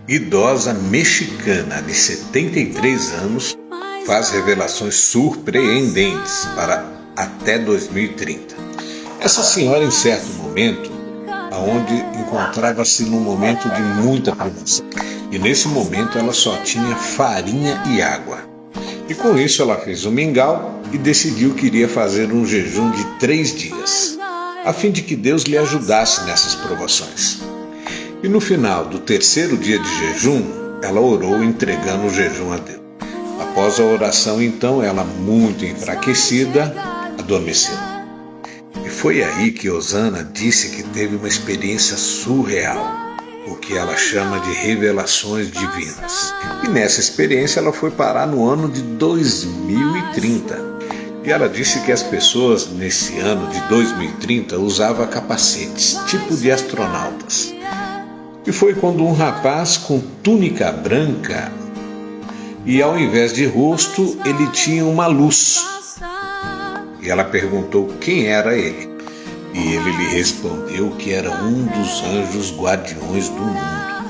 Idosa mexicana de 73 anos faz revelações surpreendentes para até 2030. Essa senhora, em certo momento, onde encontrava-se num momento de muita privação, e nesse momento ela só tinha farinha e água. E com isso ela fez um mingau e decidiu que iria fazer um jejum de 3 dias, a fim de que Deus lhe ajudasse nessas provações. E no final do 3º dia de jejum, ela orou entregando o jejum a Deus. Após a oração, então, ela, muito enfraquecida, adormeceu. E foi aí que Osana disse que teve uma experiência surreal, o que ela chama de revelações divinas. E nessa experiência ela foi parar no ano de 2030. E ela disse que as pessoas nesse ano de 2030 usavam capacetes, tipo de astronautas. E foi quando um rapaz com túnica branca, e ao invés de rosto, ele tinha uma luz. E ela perguntou quem era ele. E ele lhe respondeu que era um dos anjos guardiões do mundo.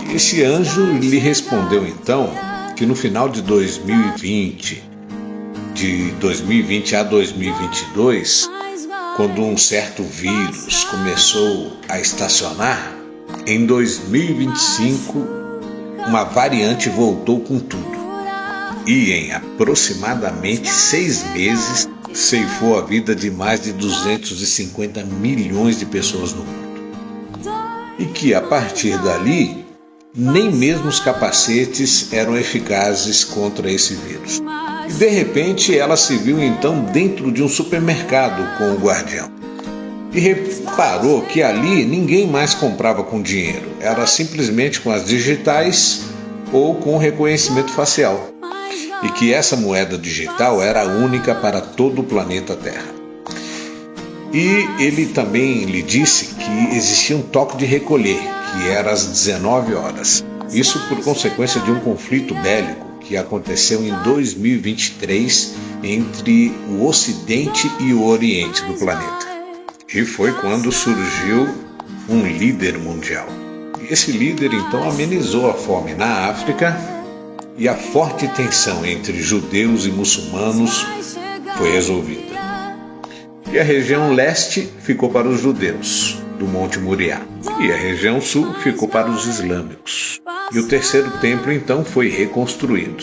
E esse anjo lhe respondeu então que no final de 2020 a 2022, quando um certo vírus começou a estacionar, em 2025, uma variante voltou com tudo. E em aproximadamente 6 meses, ceifou a vida de mais de 250 milhões de pessoas no mundo. E que, a partir dali, nem mesmo os capacetes eram eficazes contra esse vírus. E, de repente, ela se viu, então, dentro de um supermercado com o guardião. E reparou que ali ninguém mais comprava com dinheiro, era simplesmente com as digitais ou com reconhecimento facial. E que essa moeda digital era a única para todo o planeta Terra. E ele também lhe disse que existia um toque de recolher, que era às 19 horas. Isso por consequência de um conflito bélico que aconteceu em 2023 entre o Ocidente e o Oriente do planeta. E foi quando surgiu um líder mundial. E esse líder então amenizou a fome na África, e a forte tensão entre judeus e muçulmanos foi resolvida. E a região leste ficou para os judeus, do Monte Moriá, e a região sul ficou para os islâmicos. E o 3º templo então foi reconstruído.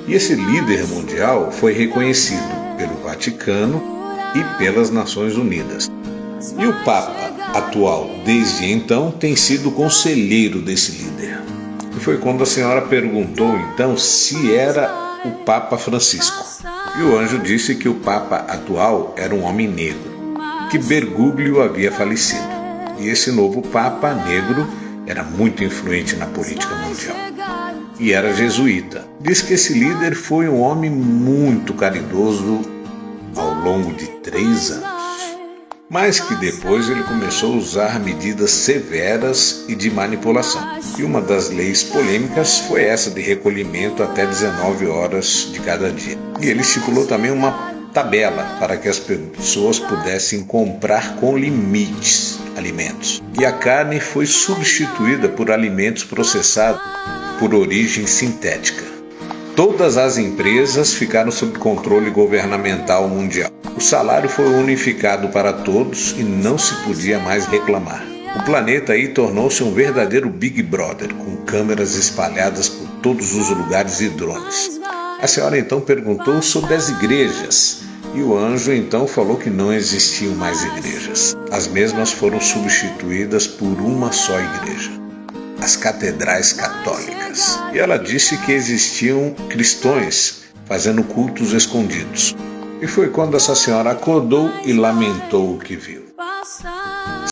E esse líder mundial foi reconhecido pelo Vaticano e pelas Nações Unidas. E o Papa atual, desde então, tem sido conselheiro desse líder. E foi quando a senhora perguntou, então, se era o Papa Francisco. E o anjo disse que o Papa atual era um homem negro, que Bergoglio havia falecido. E esse novo Papa negro era muito influente na política mundial. E era jesuíta. Diz que esse líder foi um homem muito caridoso ao longo de 3 anos. Mas que depois ele começou a usar medidas severas e de manipulação. E uma das leis polêmicas foi essa de recolhimento até 19 horas de cada dia. E ele estipulou também uma tabela para que as pessoas pudessem comprar com limites alimentos. E a carne foi substituída por alimentos processados por origem sintética. Todas as empresas ficaram sob controle governamental mundial. O salário foi unificado para todos e não se podia mais reclamar. O planeta aí tornou-se um verdadeiro Big Brother, com câmeras espalhadas por todos os lugares e drones. A senhora então perguntou sobre as igrejas, e o anjo então falou que não existiam mais igrejas. As mesmas foram substituídas por uma só igreja, as catedrais católicas. E ela disse que existiam cristãos fazendo cultos escondidos. E foi quando essa senhora acordou e lamentou o que viu.